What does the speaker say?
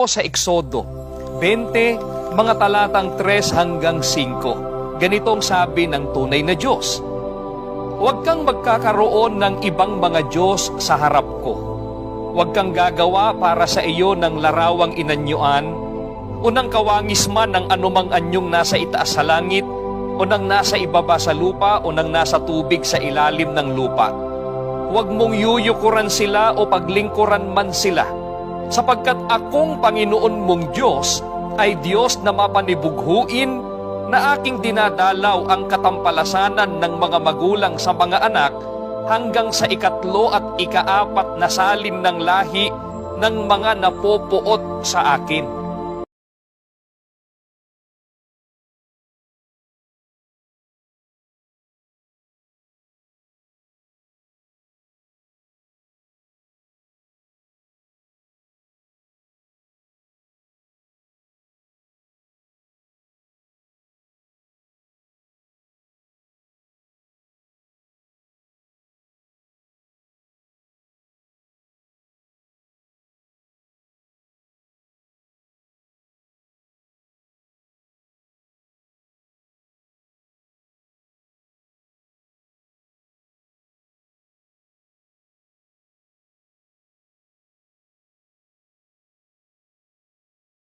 Sa Eksodo 20, mga talatang 3 hanggang 5. Ganitong sabi ng tunay na Diyos: Huwag kang magkakaroon ng ibang mga Diyos sa harap ko. Huwag kang gagawa para sa iyo ng larawang inanyuan, o ng kawangis man ng anumang anyong nasa itaas sa langit, o ng nasa ibaba sa lupa, o ng nasa tubig sa ilalim ng lupa. Huwag mong yuyukuran sila o paglingkuran man sila, sapagkat akong Panginoon mong Diyos ay Diyos na mapanibughuin, na aking dinadalaw ang katampalasanan ng mga magulang sa mga anak hanggang sa 3 at 4 na salin ng lahi ng mga napopuot sa akin.